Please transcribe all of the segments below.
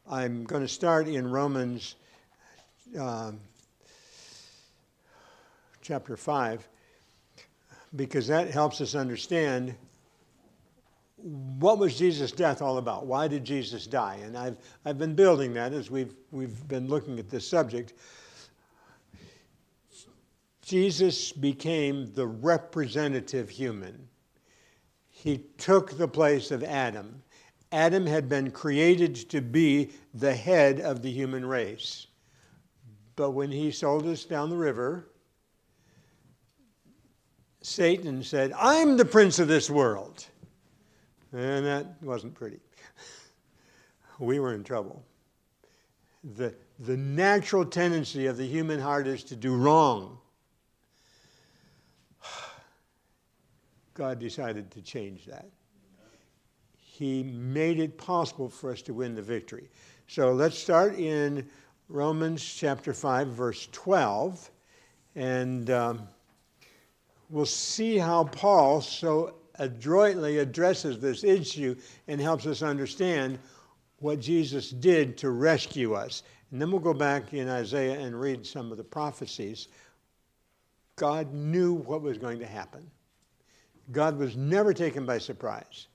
I'm going to start in Romans chapter 5, because that helps us understand what was Jesus' death all about. Why did Jesus die? And I've been building that as we've been looking at this subject. Jesus became the representative human. He took the place of Adam. Adam had been created to be the head of the human race. But when he sold us down the river, Satan said, "I'm the prince of this world." And that wasn't pretty. We were in trouble. The natural tendency of the human heart is to do wrong. God decided to change that. He made it possible for us to win the victory. So let's start in Romans chapter 5, verse 12. And we'll see how Paul so adroitly addresses this issue and helps us understand what Jesus did to rescue us. And then we'll go back in Isaiah and read some of the prophecies. God knew what was going to happen. God was never taken by surprise.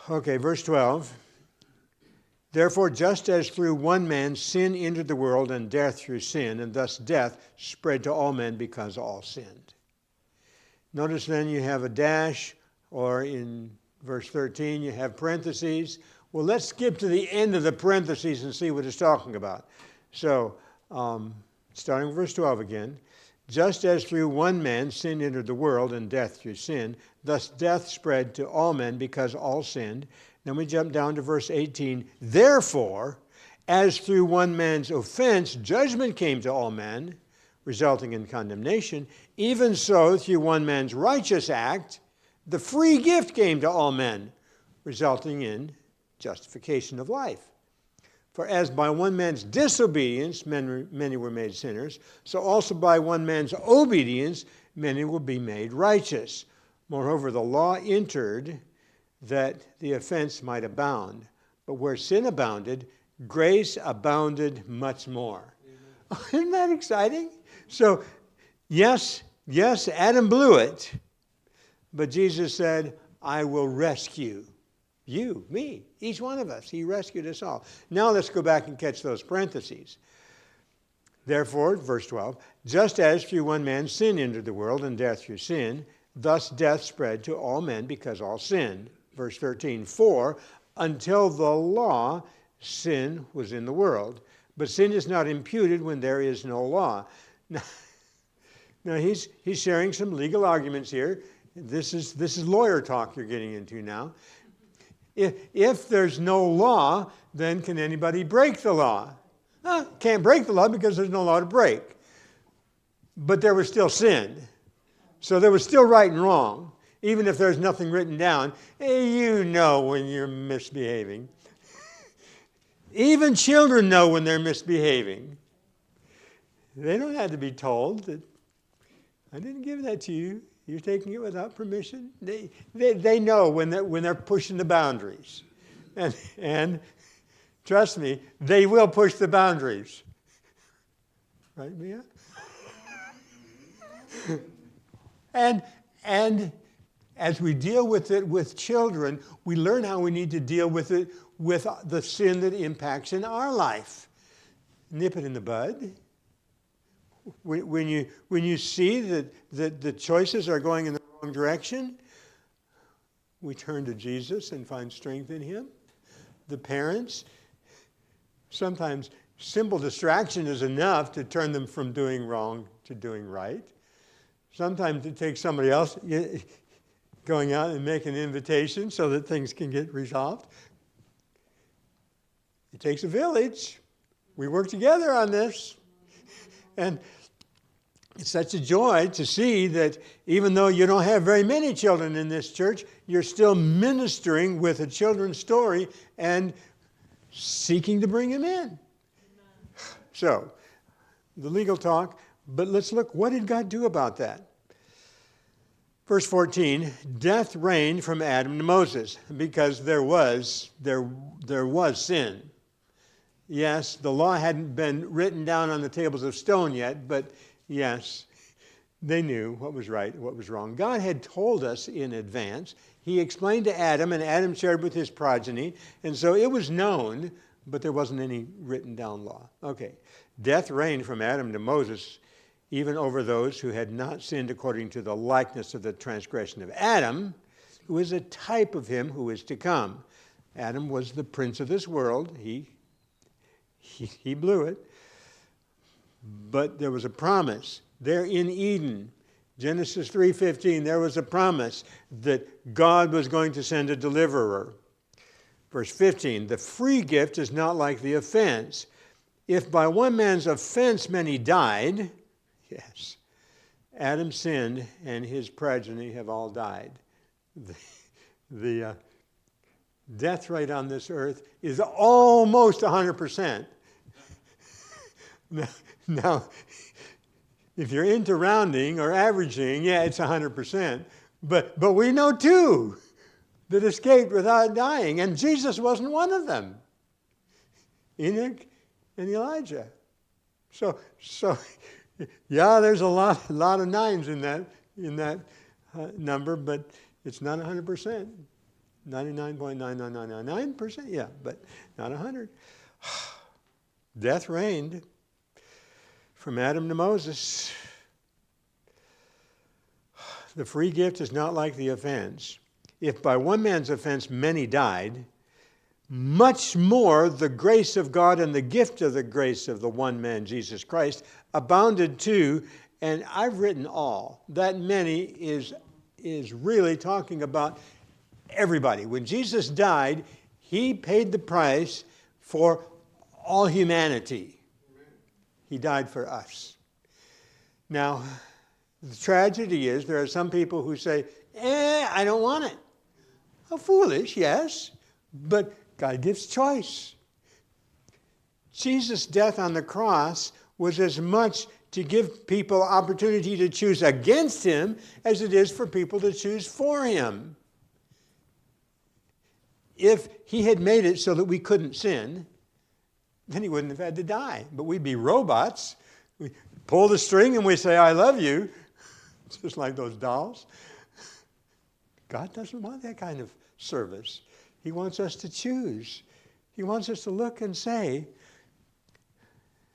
Okay, verse 12. Therefore, just as through one man sin entered the world, and death through sin, and thus death spread to all men because all sinned. Notice then you have a dash, or in verse 13 you have parentheses. Well, let's skip to the end of the parentheses and see what it's talking about. So, starting with verse 12 again. Just as through one man sin entered the world, and death through sin, thus death spread to all men because all sinned. Then we jump down to verse 18. Therefore, as through one man's offense judgment came to all men, resulting in condemnation, even so through one man's righteous act, the free gift came to all men, resulting in justification of life. For as by one man's disobedience many were made sinners, so also by one man's obedience many will be made righteous. Moreover, the law entered that the offense might abound. But where sin abounded, grace abounded much more. Isn't that exciting? So, yes, Adam blew it. But Jesus said, I will rescue you, me, each one of us. He rescued us all. Now let's go back and catch those parentheses. Therefore, verse 12, just as through one man sin entered the world, and death through sin, thus death spread to all men because all sinned. Verse 13, for until the law, sin was in the world. But sin is not imputed when there is no law. Now he's sharing some legal arguments here. This is lawyer talk you're getting into now. If there's no law, then can anybody break the law? Can't break the law because there's no law to break. But there was still sin. So there was still right and wrong, even if there's nothing written down. You know when you're misbehaving. Even children know when they're misbehaving. They don't have to be told that, I didn't give that to you. You're taking it without permission. They know when they're pushing the boundaries. And trust me, they will push the boundaries. Right, Mia? And as we deal with it with children, we learn how we need to deal with it with the sin that impacts in our life. Nip it in the bud. When you see that the choices are going in the wrong direction, we turn to Jesus and find strength in him. The parents, sometimes simple distraction is enough to turn them from doing wrong to doing right. Sometimes it takes somebody else going out and making an invitation so that things can get resolved. It takes a village. We work together on this. And it's such a joy to see that even though you don't have very many children in this church, you're still ministering with a children's story and seeking to bring them in. So, the legal talk, but let's look, what did God do about that? Verse 14, death reigned from Adam to Moses because there was sin. Yes, the law hadn't been written down on the tables of stone yet, but yes, they knew what was right, what was wrong. God had told us in advance. He explained to Adam, and Adam shared with his progeny, and so it was known, but there wasn't any written down law. Okay, death reigned from Adam to Moses, even over those who had not sinned according to the likeness of the transgression of Adam, who is a type of him who is to come. Adam was the prince of this world. He blew it. But there was a promise there in Eden. Genesis 3:15, there was a promise that God was going to send a deliverer. Verse 15, the free gift is not like the offense. If by one man's offense many died, yes, Adam sinned and his progeny have all died. The death rate on this earth is almost 100%. Now, if you're into rounding or averaging, yeah, it's 100%. But we know two that escaped without dying, and Jesus wasn't one of them. Enoch and Elijah. So yeah, there's a lot of nines in that number, but it's not 100%. 99.99999%, yeah, but not 100. Death reigned from Adam to Moses. The free gift is not like the offense. If by one man's offense many died, much more the grace of God and the gift of the grace of the one man, Jesus Christ, abounded to, and I've written all. That many is really talking about everybody. When Jesus died, he paid the price for all humanity. He died for us. Now, the tragedy is there are some people who say, I don't want it. How foolish, yes, but God gives choice. Jesus' death on the cross was as much to give people opportunity to choose against him as it is for people to choose for him. If he had made it so that we couldn't sin, then he wouldn't have had to die. But we'd be robots. We pull the string and we say, I love you, just like those dolls. God doesn't want that kind of service. He wants us to choose. He wants us to look and say,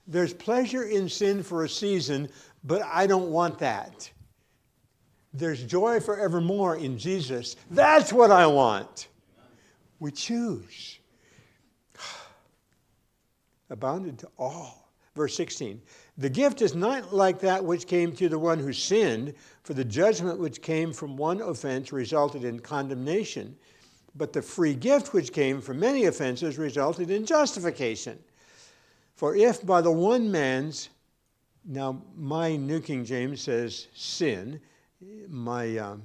there's pleasure in sin for a season, but I don't want that. There's joy forevermore in Jesus. That's what I want. We choose. Abounded to all. Verse 16. The gift is not like that which came to the one who sinned, for the judgment which came from one offense resulted in condemnation. But the free gift which came from many offenses resulted in justification. For if by the one man's, now my New King James says sin, my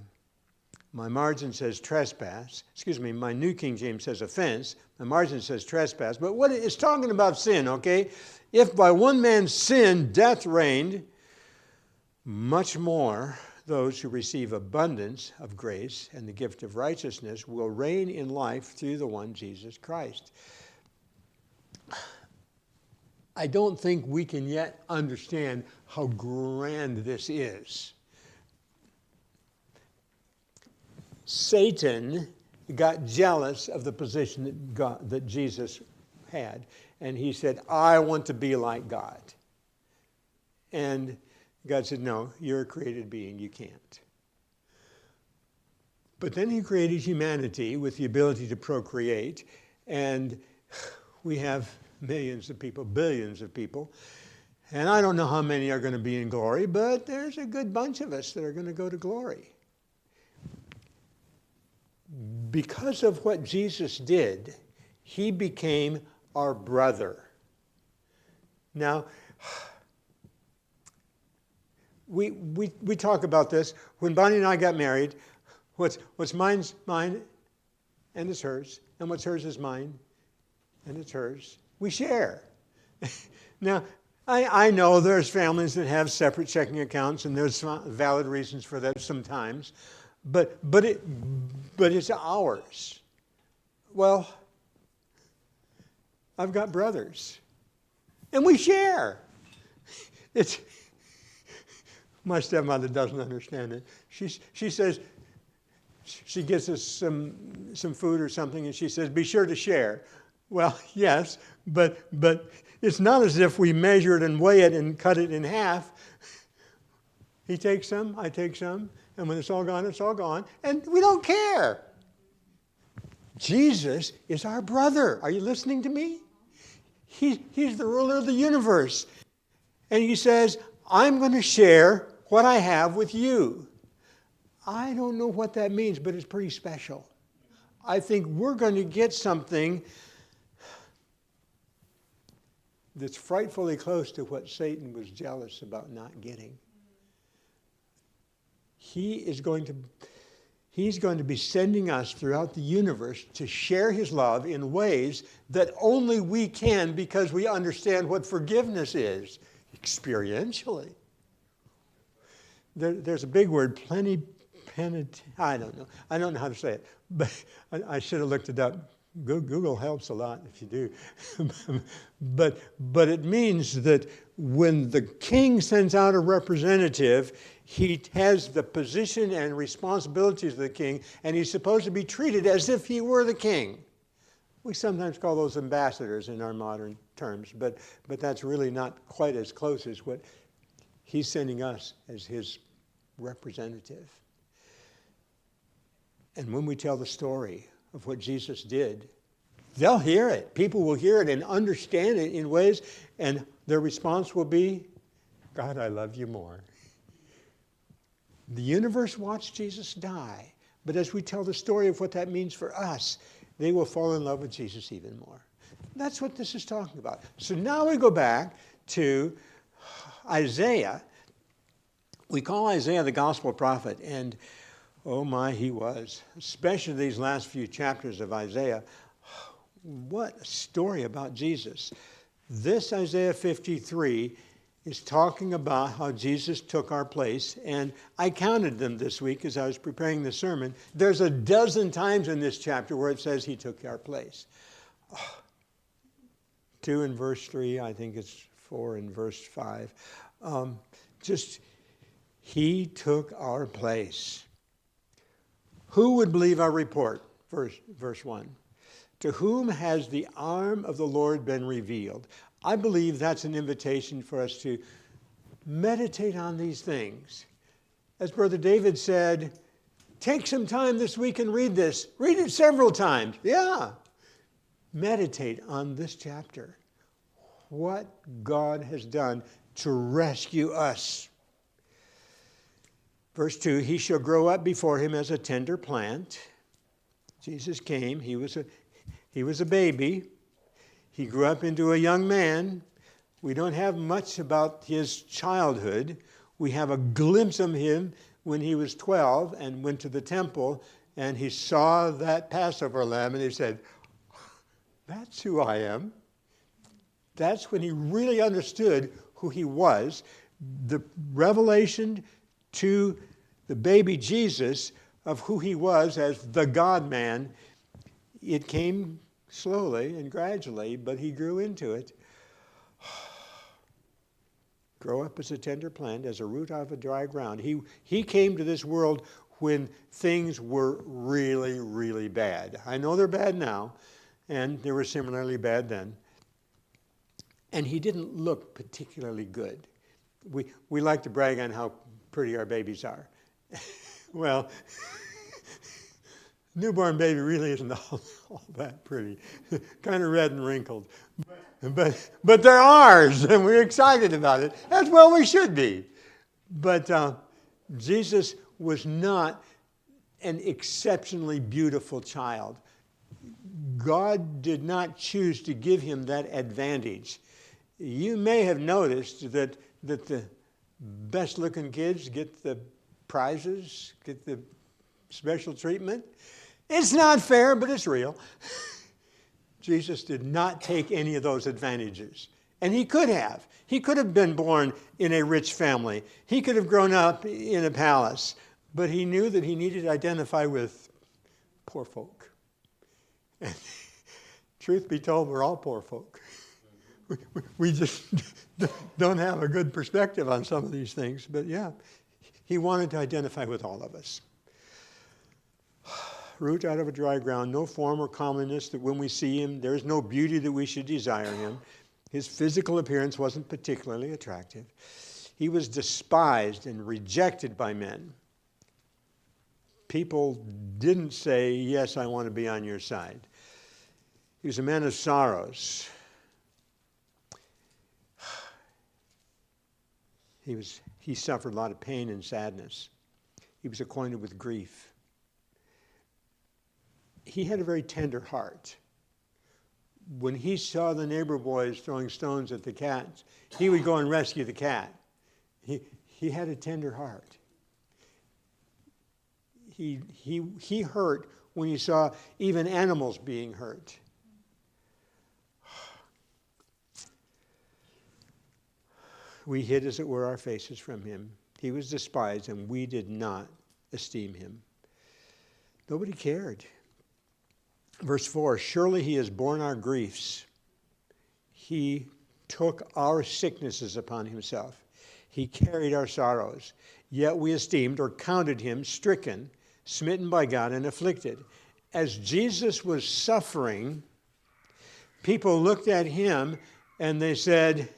margin says trespass. My New King James says offense. My margin says trespass. But what it's talking about sin, okay? If by one man's sin death reigned, much more those who receive abundance of grace and the gift of righteousness will reign in life through the one Jesus Christ. I don't think we can yet understand how grand this is. Satan got jealous of the position that Jesus had. And he said, I want to be like God. And God said, no, you're a created being. You can't. But then he created humanity with the ability to procreate. And we have millions of people, billions of people. And I don't know how many are going to be in glory, but there's a good bunch of us that are going to go to glory. Because of what Jesus did, he became our brother. Now, we talk about this. When Bonnie and I got married, what's mine's mine, and it's hers, and what's hers is mine, and it's hers. We share. Now, I know there's families that have separate checking accounts, and there's valid reasons for that sometimes, but it's ours. Well, I've got brothers. And we share. My stepmother doesn't understand it. She says, she gives us some food or something, and she says, be sure to share. Well, yes, but it's not as if we measure it and weigh it and cut it in half. He takes some, I take some, and when it's all gone, it's all gone. And we don't care. Jesus is our brother. Are you listening to me? He's the ruler of the universe. And he says, I'm going to share what I have with you. I don't know what that means, but it's pretty special. I think we're going to get something that's frightfully close to what Satan was jealous about not getting. He's going to be sending us throughout the universe to share his love in ways that only we can because we understand what forgiveness is experientially. There's a big word, I don't know. I don't know how to say it, but I should have looked it up. Google helps a lot if you do. But it means that when the king sends out a representative, he has the position and responsibilities of the king, and he's supposed to be treated as if he were the king. We sometimes call those ambassadors in our modern terms, but that's really not quite as close as what he's sending us as his representative. And when we tell the story of what Jesus did, they'll hear it. People will hear it and understand it in ways, and their response will be, God, I love you more. The universe watched Jesus die, but as we tell the story of what that means for us, they will fall in love with Jesus even more. That's what this is talking about. So now we go back to Isaiah. We call Isaiah the gospel prophet, and oh my, he was. Especially these last few chapters of Isaiah. What a story about Jesus. This Isaiah 53 is talking about how Jesus took our place. And I counted them this week as I was preparing the sermon. There's a dozen times in this chapter where it says he took our place. 2 in verse 3, I think it's 4 in verse 5. He took our place. Who would believe our report? Verse 1. To whom has the arm of the Lord been revealed? I believe that's an invitation for us to meditate on these things. As Brother David said, take some time this week and read this. Read it several times. Yeah. Meditate on this chapter. What God has done to rescue us. Verse 2, he shall grow up before him as a tender plant. Jesus came. He was a baby. He grew up into a young man. We don't have much about his childhood. We have a glimpse of him when he was 12 and went to the temple, and he saw that Passover lamb, and he said, that's who I am. That's when he really understood who he was. The revelation to the baby Jesus of who he was as the God-man, it came slowly and gradually, but he grew into it. Grow up as a tender plant, as a root out of a dry ground. He came to this world when things were really, really bad. I know they're bad now, and they were similarly bad then. And he didn't look particularly good. We like to brag on how pretty our babies are. Well, newborn baby really isn't all that pretty. Kind of red and wrinkled. But they're ours, and we're excited about it. As well we should be. But Jesus was not an exceptionally beautiful child. God did not choose to give him that advantage. You may have noticed that the best-looking kids get the prizes, get the special treatment. It's not fair, but it's real. Jesus did not take any of those advantages. And he could have. He could have been born in a rich family. He could have grown up in a palace. But he knew that he needed to identify with poor folk. And Truth be told, we're all poor folk. We just don't have a good perspective on some of these things. But yeah, he wanted to identify with all of us. Root out of a dry ground, no form or comeliness that when we see him, there is no beauty that we should desire him. His physical appearance wasn't particularly attractive. He was despised and rejected by men. People didn't say, yes, I want to be on your side. He was a man of sorrows. He suffered a lot of pain and sadness. He was acquainted with grief. He had a very tender heart. When he saw the neighbor boys throwing stones at the cats, he would go and rescue the cat. He had a tender heart. He hurt when he saw even animals being hurt. We hid, as it were, our faces from him. He was despised, and we did not esteem him. Nobody cared. Verse 4, surely he has borne our griefs. He took our sicknesses upon himself. He carried our sorrows. Yet we esteemed or counted him stricken, smitten by God, and afflicted. As Jesus was suffering, people looked at him and they said,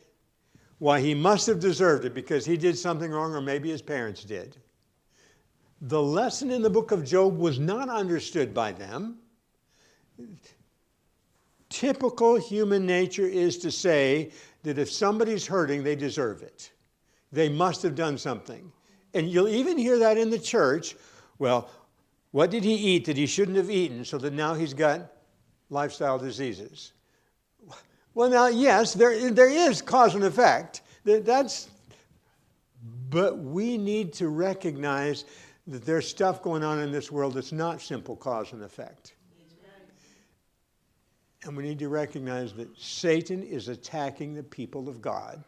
why, he must have deserved it because he did something wrong, or maybe his parents did. The lesson in the book of Job was not understood by them. Typical human nature is to say that if somebody's hurting, they deserve it. They must have done something. And you'll even hear that in the church. Well, what did he eat that he shouldn't have eaten so that now he's got lifestyle diseases? Well, now, yes, there is cause and effect. But we need to recognize that there's stuff going on in this world that's not simple cause and effect. And we need to recognize that Satan is attacking the people of God.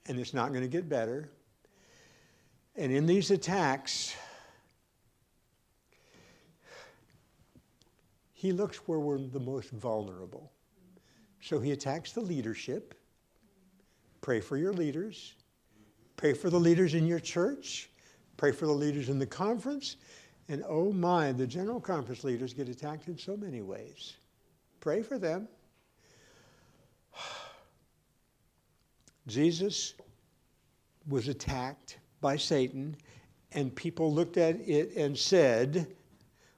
And it's not going to get better. And in these attacks, he looks where we're the most vulnerable. So he attacks the leadership. Pray for your leaders. Pray for the leaders in your church. Pray for the leaders in the conference. And oh my, the general conference leaders get attacked in so many ways. Pray for them. Jesus was attacked by Satan, and people looked at it and said,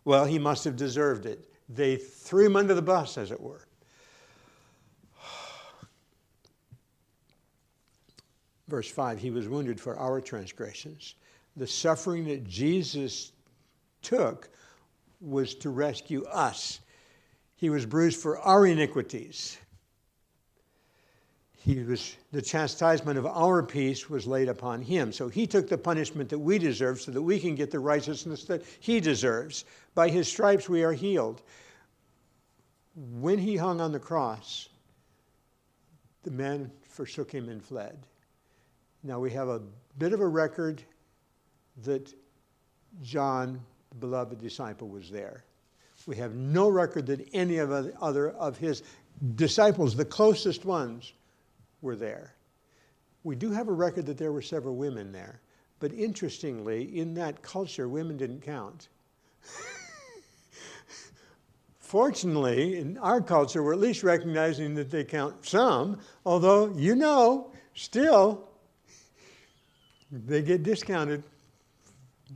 well, he must have deserved it. They threw him under the bus, as it were. Verse 5, he was wounded for our transgressions. The suffering that Jesus took was to rescue us. He was bruised for our iniquities. The chastisement of our peace was laid upon him. So he took the punishment that we deserve so that we can get the righteousness that he deserves. By his stripes we are healed. When he hung on the cross, the men forsook him and fled. Now we have a bit of a record that John, the beloved disciple, was there. We have no record that any of the other of his disciples, the closest ones, were there. We do have a record that there were several women there. But interestingly, in that culture, women didn't count. Fortunately, in our culture, we're at least recognizing that they count some, although, still, they get discounted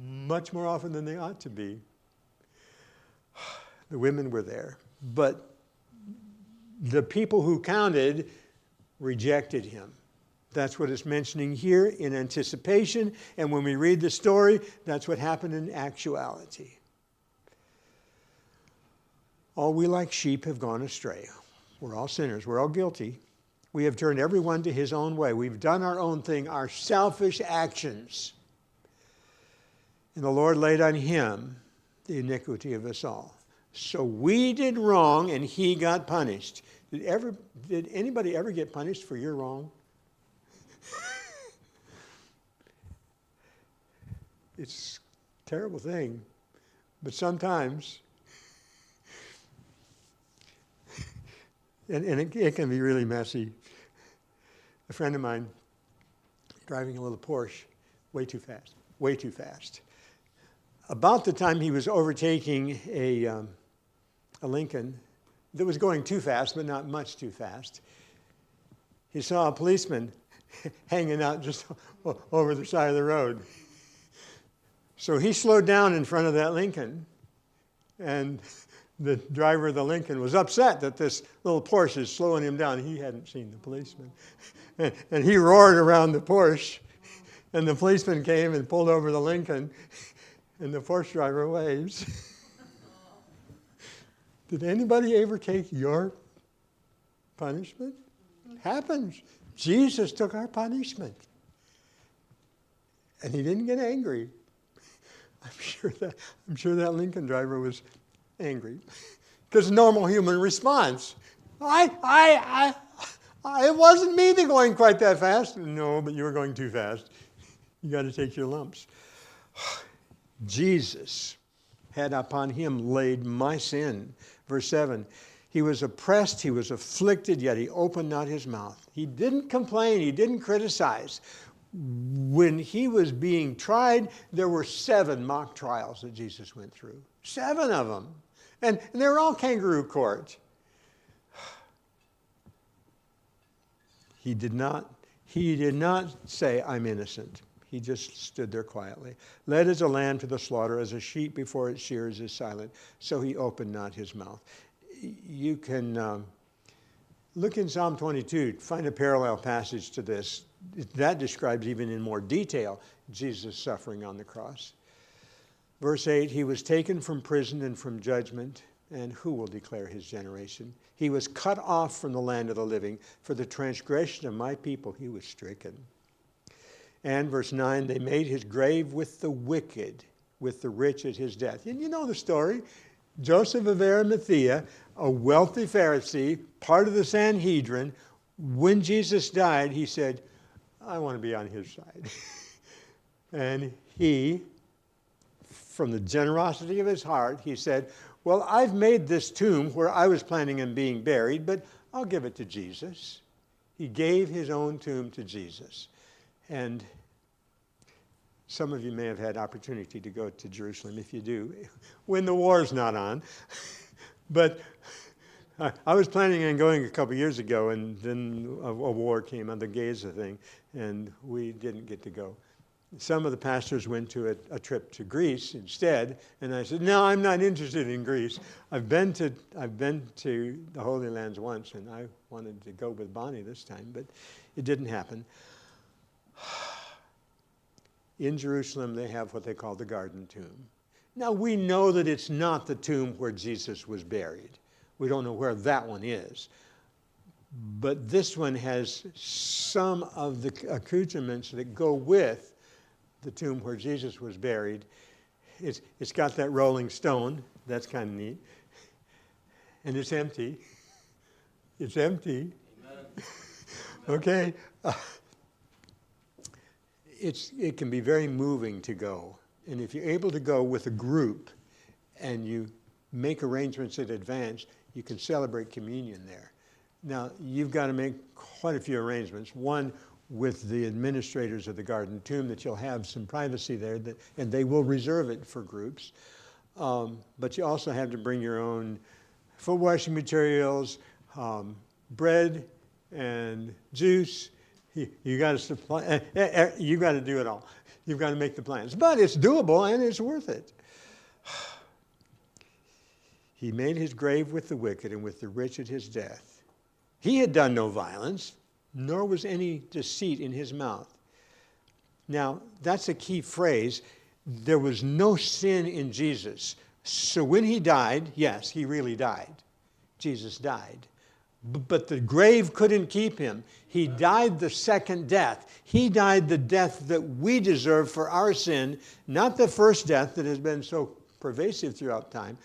much more often than they ought to be. The women were there. But the people who counted rejected him. That's what it's mentioning here in anticipation. And when we read the story, that's what happened in actuality. All we like sheep have gone astray. We're all sinners. We're all guilty. We have turned everyone to his own way. We've done our own thing, our selfish actions. And the Lord laid on him the iniquity of us all. So we did wrong and he got punished. Did anybody ever get punished for your wrong? It's a terrible thing. But sometimes and it can be really messy. A friend of mine driving a little Porsche, way too fast. About the time he was overtaking a Lincoln that was going too fast, but not much too fast, he saw a policeman hanging out just over the side of the road. So he slowed down in front of that Lincoln, and the driver of the Lincoln was upset that this little Porsche is slowing him down. He hadn't seen the policeman. And he roared around the Porsche, and the policeman came and pulled over the Lincoln, and the Porsche driver waves. Did anybody ever take your punishment? Happens. Jesus took our punishment. And he didn't get angry. I'm sure that Lincoln driver was angry. Because normal human response. It wasn't me that going quite that fast. No, but you were going too fast. You got to take your lumps. Jesus had upon him laid my sin. Verse 7, he was oppressed, he was afflicted, yet he opened not his mouth. He didn't complain, he didn't criticize. When he was being tried, there were 7 mock trials that Jesus went through. 7 of them. And they were all kangaroo court. He did not say, I'm innocent. He just stood there quietly. Led as a lamb to the slaughter, as a sheep before its shearers is silent, so he opened not his mouth. You can look in Psalm 22, find a parallel passage to this. That describes even in more detail Jesus' suffering on the cross. Verse 8, he was taken from prison and from judgment, and who will declare his generation? He was cut off from the land of the living. For the transgression of my people he was stricken. And verse 9, they made his grave with the wicked, with the rich at his death. And you know the story. Joseph of Arimathea, a wealthy Pharisee, part of the Sanhedrin, when Jesus died, he said, I want to be on his side. And he, from the generosity of his heart, he said, well, I've made this tomb where I was planning on being buried, but I'll give it to Jesus. He gave his own tomb to Jesus. And some of you may have had opportunity to go to Jerusalem. If you do, when the war's not on. But I was planning on going a couple years ago, and then a war came on, the Gaza thing, and we didn't get to go. Some of the pastors went to a trip to Greece instead, and I said, no, I'm not interested in Greece. I've been to the Holy Lands once, and I wanted to go with Bonnie this time, but it didn't happen. In Jerusalem, they have what they call the Garden Tomb. Now, we know that it's not the tomb where Jesus was buried. We don't know where that one is. But this one has some of the accoutrements that go with the tomb where Jesus was buried. It's got that rolling stone. That's kind of neat. And it's empty. It's empty. Amen. Okay. It can be very moving to go. And if you're able to go with a group and you make arrangements in advance, you can celebrate communion there. Now, you've got to make quite a few arrangements. One, with the administrators of the Garden Tomb, that you'll have some privacy there, and they will reserve it for groups. But you also have to bring your own foot washing materials, bread and juice. You got to supply. You got to do it all. You've got to make the plans. But it's doable and it's worth it. He made his grave with the wicked and with the rich at his death. He had done no violence, nor was any deceit in his mouth. Now, that's a key phrase. There was no sin in Jesus. So when he died, yes, he really died. Jesus died. But the grave couldn't keep him. He died the second death. He died the death that we deserve for our sin, not the first death that has been so pervasive throughout time,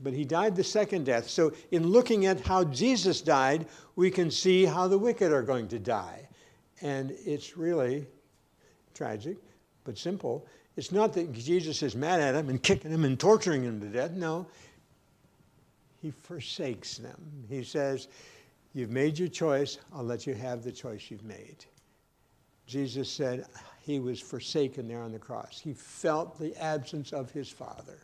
but he died the second death. So in looking at how Jesus died, we can see how the wicked are going to die. And it's really tragic, but simple. It's not that Jesus is mad at him and kicking him and torturing him to death. No, he forsakes them. He says, You've made your choice. I'll let you have the choice you've made. Jesus said he was forsaken there on the cross. He felt the absence of his Father.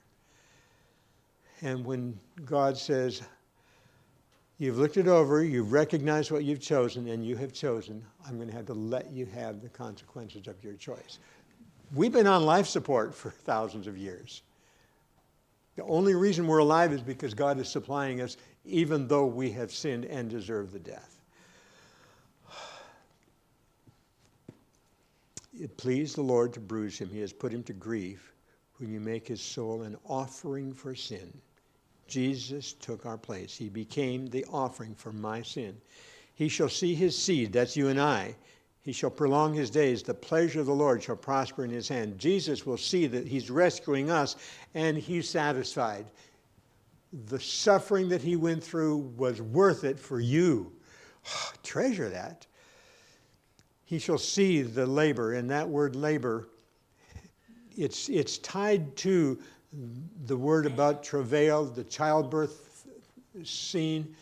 And when God says, you've looked it over, you've recognized what you've chosen, and you have chosen, I'm going to have to let you have the consequences of your choice. We've been on life support for thousands of years. The only reason we're alive is because God is supplying us, even though we have sinned and deserve the death. It pleased the Lord to bruise him. He has put him to grief when you make his soul an offering for sin. Jesus took our place. He became the offering for my sin. He shall see his seed, that's you and I. He shall prolong his days. The pleasure of the Lord shall prosper in his hand. Jesus will see that he's rescuing us, and he's satisfied. The suffering that he went through was worth it for you. Treasure that. He shall see the labor, and that word labor, it's tied to the word about travail, the childbirth scene.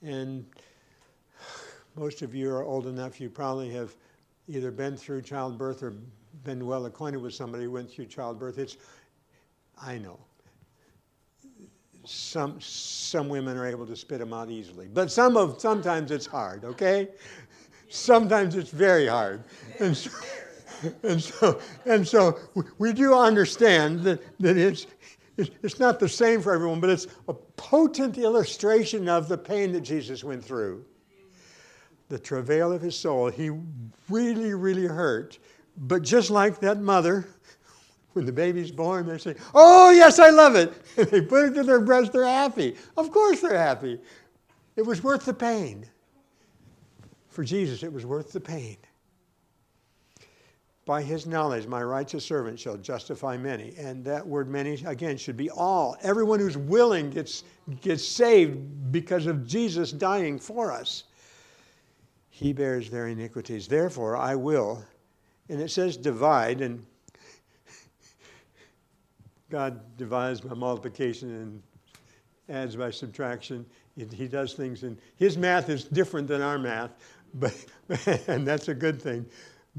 And most of you are old enough, you probably have either been through childbirth or been well acquainted with somebody who went through childbirth. I know. Some women are able to spit them out easily. But sometimes it's hard, okay? Sometimes it's very hard. And so we do understand that it's not the same for everyone, but it's a potent illustration of the pain that Jesus went through. The travail of his soul, he really, really hurt. But just like that mother, when the baby's born, they say, oh, yes, I love it. And they put it to their breast, they're happy. Of course they're happy. It was worth the pain. For Jesus, it was worth the pain. By his knowledge, my righteous servant shall justify many. And that word many, again, should be all. Everyone who's willing gets saved because of Jesus dying for us. He bears their iniquities. Therefore, I will. And it says divide, and God divides by multiplication and adds by subtraction. He does things, and his math is different than our math, and that's a good thing.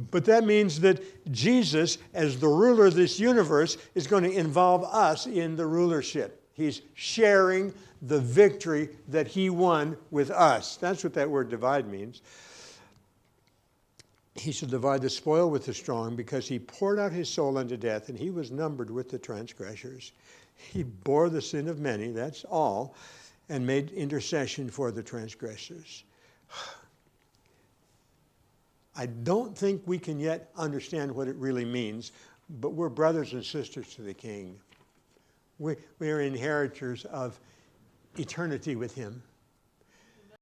But that means that Jesus, as the ruler of this universe, is going to involve us in the rulership. He's sharing the victory that he won with us. That's what that word divide means. He shall divide the spoil with the strong, because he poured out his soul unto death, and he was numbered with the transgressors. He bore the sin of many, that's all, and made intercession for the transgressors. I don't think we can yet understand what it really means, but we're brothers and sisters to the King. We are inheritors of eternity with him.